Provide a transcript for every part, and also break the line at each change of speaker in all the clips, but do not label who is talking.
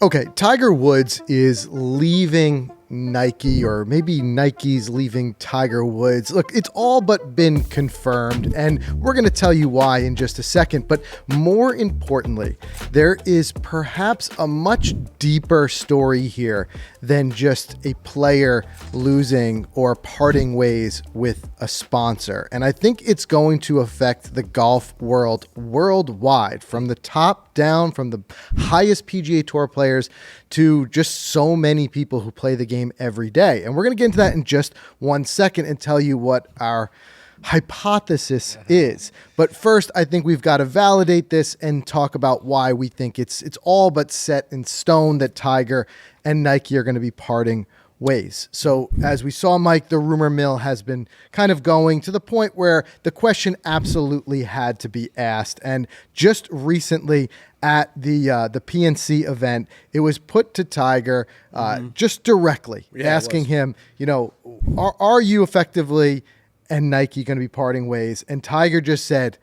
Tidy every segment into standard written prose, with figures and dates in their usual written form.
Okay, Tiger Woods is leaving Nike, or maybe Nike's leaving Tiger Woods. Look, it's all but been confirmed, and we're going to tell you why in just a second. But more importantly, there is perhaps a much deeper story here than just a player losing or parting ways with a sponsor. And I think it's going to affect the golf world worldwide, from the top down, from the highest PGA Tour players to just so many people who play the game every day. And we're going to get into that in just 1 second and tell you what our hypothesis is. But first, I think we've got to validate this and talk about why we think it's all but set in stone that Tiger and Nike are going to be parting ways. So as we saw, Mike, the rumor mill has been kind of going to the point where the question absolutely had to be asked. And just recently at the PNC event, it was put to Tiger just directly, asking him, are you effectively and Nike going to be parting ways? And Tiger just said,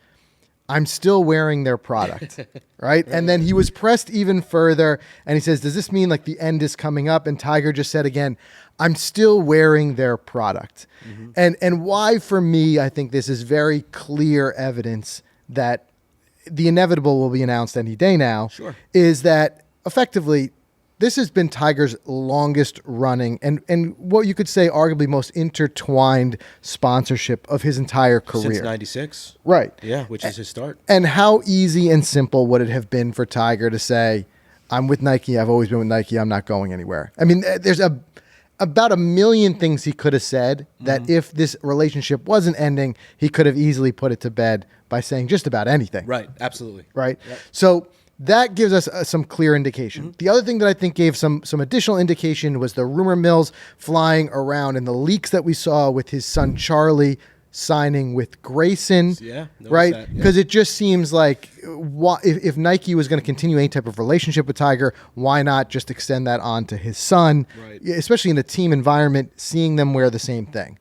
I'm still wearing their product, right? And then he was pressed even further, and he says, does this mean like the end is coming up? And Tiger just said again, I'm still wearing their product. And why, for me, I think this is very clear evidence that the inevitable will be announced any day now, is that effectively this has been Tiger's longest running and what you could say arguably most intertwined sponsorship of his entire career.
Since 96.
Right.
Yeah, which is his start.
And how easy and simple would it have been for Tiger to say, I'm with Nike, I've always been with Nike, I'm not going anywhere. I mean, there's about a million things he could have said that if this relationship wasn't ending, he could have easily put it to bed by saying just about anything.
Right, absolutely.
Right?
Yep.
So that gives us some clear indication. The other thing that I think gave some additional indication was the rumor mills flying around and the leaks that we saw with his son Charlie signing with Grayson.
Yeah,
right? Because it just seems like if Nike was going to continue any type of relationship with Tiger, why not just extend that on to his son, especially in a team environment, seeing them wear the same thing.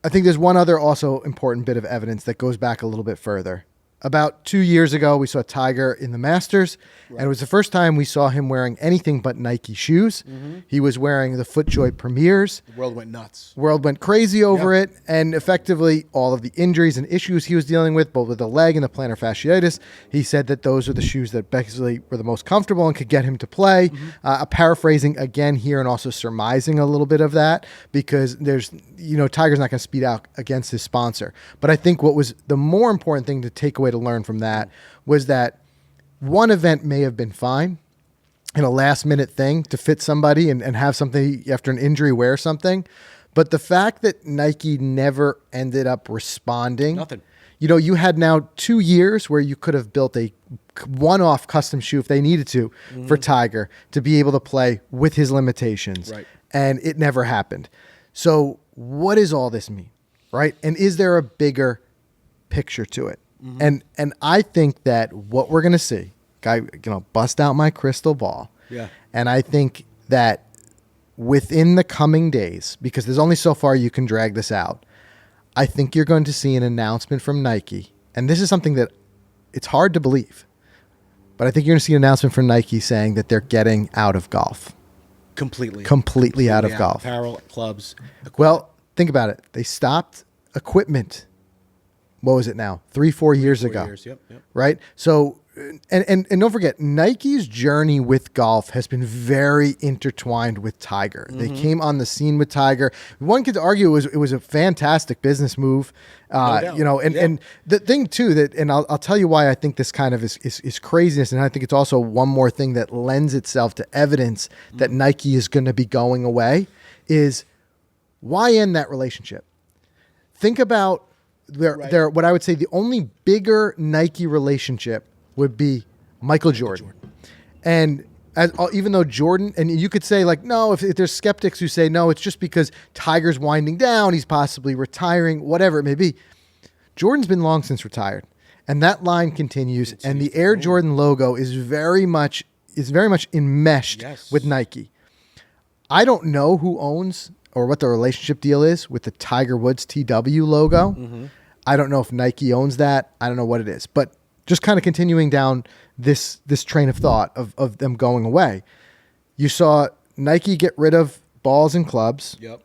I think there's one other also important bit of evidence that goes back a little bit further. About 2 years ago, we saw Tiger in the Masters, and it was the first time we saw him wearing anything but Nike shoes. He was wearing the FootJoy Premiers.
The world went nuts.
World went crazy over it, and effectively all of the injuries and issues he was dealing with, both with the leg and the plantar fasciitis, he said that those are the shoes that basically were the most comfortable and could get him to play. Paraphrasing again here and also surmising a little bit of that, because there's, Tiger's not going to speed out against his sponsor. But I think what was the more important thing to take away to learn from that was that one event may have been fine and a last minute thing to fit somebody and have something after an injury wear something. But the fact that Nike never ended up responding.
Nothing.
You had now 2 years where you could have built a one-off custom shoe if they needed to for Tiger to be able to play with his limitations.
Right.
And it never happened. So what does all this mean? Right. And is there a bigger picture to it? And I think that what we're going to see, bust out my crystal ball.
Yeah.
And I think that within the coming days, because there's only so far you can drag this out, I think you're going to see an announcement from Nike. And this is something that it's hard to believe, but I think you're going to see an announcement from Nike saying that they're getting out of golf. Completely out of golf.
Apparel, clubs. Equipment.
Well, think about it. They stopped equipment. What was it now? 3-4 years ago.
4 years, yep.
Right? So, and don't forget, Nike's journey with golf has been very intertwined with Tiger. They came on the scene with Tiger. One could argue it was a fantastic business move.
No doubt.
And the thing too and I'll tell you why I think this kind of is craziness, and I think it's also one more thing that lends itself to evidence that Nike is going to be going away, is why end that relationship? Think about what I would say the only bigger Nike relationship would be Michael Jordan. And even though Jordan, and you could say like, no, if there's skeptics who say, no, it's just because Tiger's winding down, he's possibly retiring, whatever it may be. Jordan's been long since retired. And that line continues. And the Air Jordan logo is very much enmeshed with Nike. I don't know who owns or what the relationship deal is with the Tiger Woods TW logo. I don't know if Nike owns that. I don't know what it is. But just kind of continuing down this train of thought of them going away. You saw Nike get rid of balls and clubs.
Yep.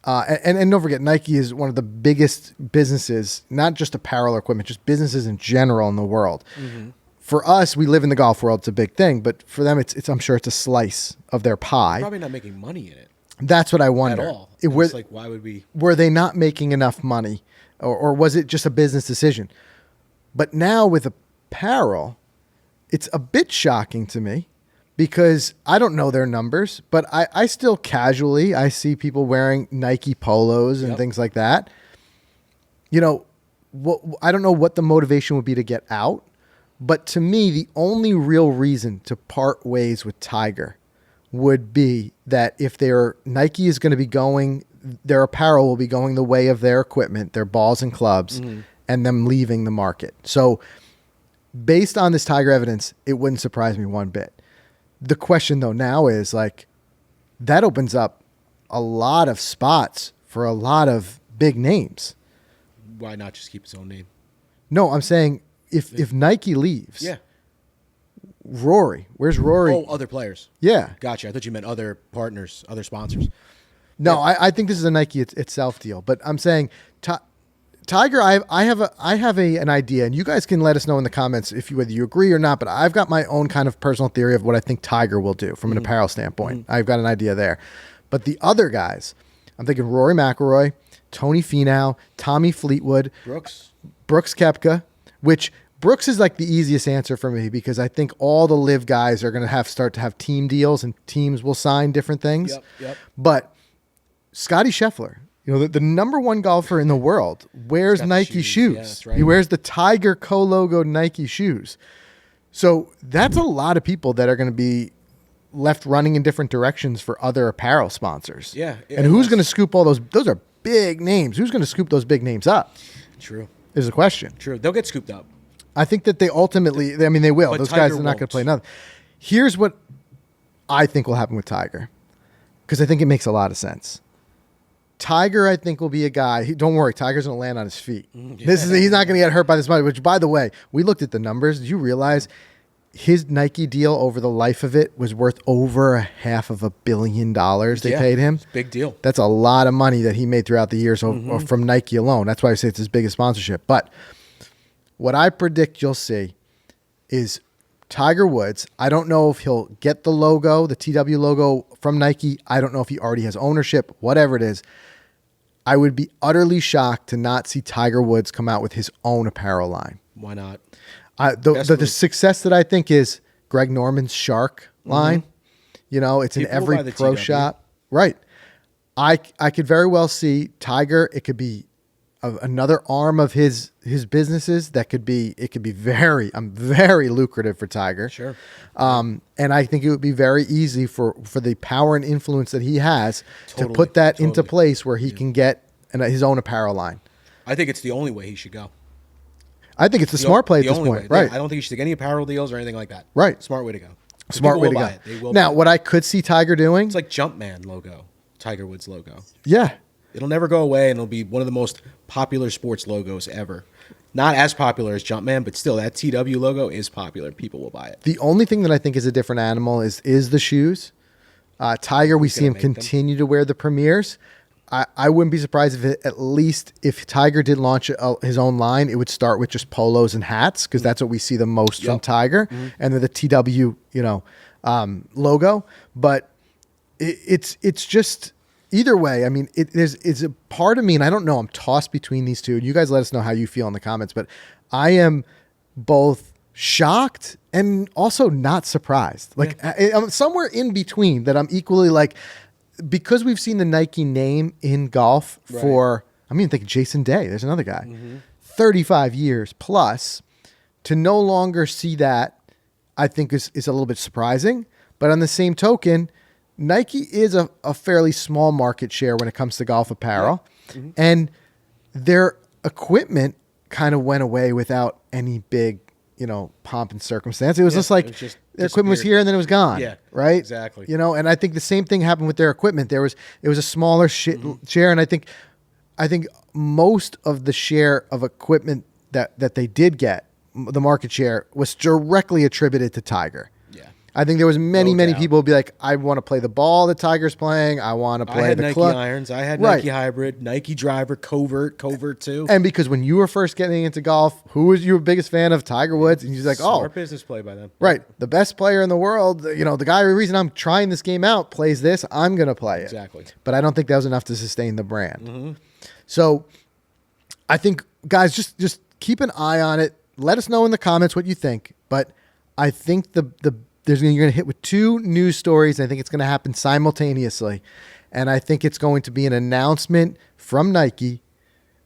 And don't forget, Nike is one of the biggest businesses, not just apparel or equipment, just businesses in general in the world. Mm-hmm. For us, we live in the golf world. It's a big thing, but for them, it's I'm sure it's a slice of their pie.
They're probably not making money in it.
That's what I wonder.
At all. It's like, why would we?
Were they not making enough money, or was it just a business decision? But now with apparel, it's a bit shocking to me because I don't know their numbers, but I still casually, I see people wearing Nike polos and things like that. You know, I don't know what the motivation would be to get out, but to me, the only real reason to part ways with Tiger would be that if Nike is going to be going, their apparel will be going the way of their equipment, their balls and clubs, and them leaving the market. So based on this Tiger evidence, it wouldn't surprise me one bit. The question though now is like, that opens up a lot of spots for a lot of big names.
Why not just keep his own name?
No, I'm saying if Nike leaves, Rory, where's Rory?
Oh, other players.
Yeah.
Gotcha. I thought you meant other partners, other sponsors.
No, I think this is a Nike itself deal, but I'm saying Tiger, I have an idea, and you guys can let us know in the comments whether you agree or not, but I've got my own kind of personal theory of what I think Tiger will do from an apparel standpoint. I've got an idea there. But the other guys, I'm thinking Rory McIlroy, Tony Finau, Tommy Fleetwood, Brooks Koepka, which Brooks is like the easiest answer for me because I think all the live guys are going to start to have team deals and teams will sign different things.
Yep.
But Scotty Scheffler, you know, the number one golfer in the world, wears Nike shoes.
Yeah, that's right.
He wears the Tiger co-logo Nike shoes. So that's a lot of people that are going to be left running in different directions for other apparel sponsors.
Yeah.
And who's going to scoop all those? Those are big names. Who's going to scoop those big names up?
True.
Is the question.
True. They'll get scooped up.
I think that they ultimately, they will. Those guys are not going to play nothing. Here's what I think will happen with Tiger, because I think it makes a lot of sense. Tiger, I think, will be a guy. Don't worry, Tiger's going to land on his feet. He's not going to get hurt by this money. Which, by the way, we looked at the numbers. Did you realize his Nike deal over the life of it was worth over $500 million? They paid him.
It's a big deal.
That's a lot of money that he made throughout the years from Nike alone. That's why I say it's his biggest sponsorship. But what I predict you'll see is Tiger Woods. I don't know if he'll get the logo, the TW logo from Nike. I don't know if he already has ownership, whatever it is. I would be utterly shocked to not see Tiger Woods come out with his own apparel line.
Why not?
The success that I think is Greg Norman's Shark line. You know, it's
People
in every pro
TW.
shop. Right. I could very well see Tiger. It could be another arm of his businesses that could be very lucrative for Tiger.
Sure.
And I think it would be very easy for the power and influence that he has to put that into place where he can get his own apparel line.
I think it's the only way he should go.
I think it's the smart play at this point. Right.
I don't think he should take any apparel deals or anything like that.
Right.
Smart way to go.
Smart way to go.
They will
now,
buy it.
what I could see Tiger doing,
It's like Jumpman logo, Tiger Woods logo.
yeah,
It'll never go away, and it'll be one of the most popular sports logos ever. Not as popular as Jumpman, but still, that TW logo is popular. People will buy it.
the only thing that I think is a different animal is the shoes. Tiger, we see him continue to wear the Premiers. I wouldn't be surprised if Tiger did launch his own line, it would start with just polos and hats because that's what we see the most from Tiger, and then the TW logo. But it's just either way. I mean, it's a part of me, and I don't know. I'm tossed between these two. You guys let us know how you feel in the comments. But I am both shocked and also not surprised. Like I'm somewhere in between that. I'm equally like. Because we've seen the Nike name in golf for, I'm even thinking Jason Day. There's another guy, 35 years plus. To no longer see that, I think is a little bit surprising. But on the same token, Nike is a fairly small market share when it comes to golf apparel. And their equipment kind of went away without any big, pomp and circumstance. It was just like their equipment was here and then it was gone.
Yeah,
right.
Exactly.
And I think the same thing happened with their equipment. It was a smaller share, and I think most of the share of equipment that they did get, the market share was directly attributed to Tiger.
Yeah.
I think there was many
No doubt.
people who be like, I want to play the ball that Tiger's playing. I want to play
I had
the
Nike
club.
irons. I had
Right.
Nike hybrid, Nike driver, covert too.
And because when you were first getting into golf, who was your biggest fan of? Tiger Woods? And he's like,
Smart business play by them.
right, the best player in the world. You know, the guy, the reason I'm trying this game out plays this. I'm going to play it.
Exactly.
But I don't think that was enough to sustain the brand. So I think, guys, just keep an eye on it. Let us know in the comments what you think. But I think you're going to hit with two news stories. I think it's going to happen simultaneously. And I think it's going to be an announcement from Nike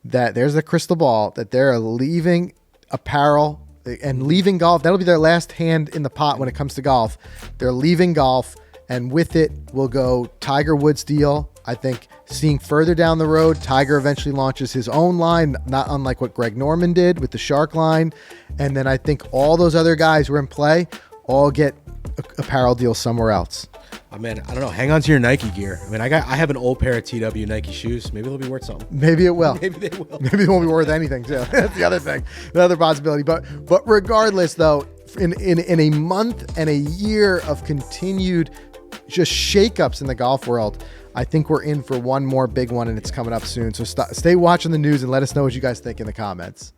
that there's the crystal ball, that they're leaving apparel and leaving golf. That'll be their last hand in the pot when it comes to golf. They're leaving golf, and with it will go Tiger Woods deal. I think seeing further down the road, Tiger eventually launches his own line, not unlike what Greg Norman did with the Shark line. And then I think all those other guys who are in play all get apparel deals somewhere else.
Oh, man, I don't know. Hang on to your Nike gear. I mean, I have an old pair of TW Nike shoes. Maybe they'll be worth something.
Maybe it will.
Maybe they will.
Maybe they won't be worth anything too. That's the other thing, the other possibility. But regardless, though, in a month and a year of continued just shakeups in the golf world, I think we're in for one more big one, and it's coming up soon. So stay watching the news and let us know what you guys think in the comments.